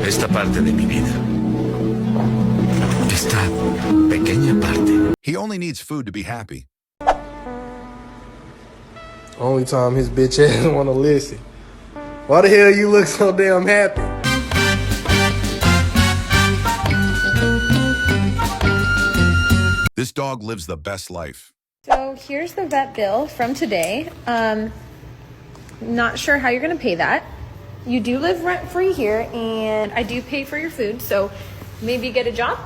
Esta parte de mi vida. Esta pequeña parte. He only needs food to be happy. Only time his bitch ass wanna listen. Why the hell you look so damn happy? This dog lives the best life. So here's the vet bill from today. Not sure how you're gonna pay that. You do live rent-free here, and I do pay for your food, so maybe get a job.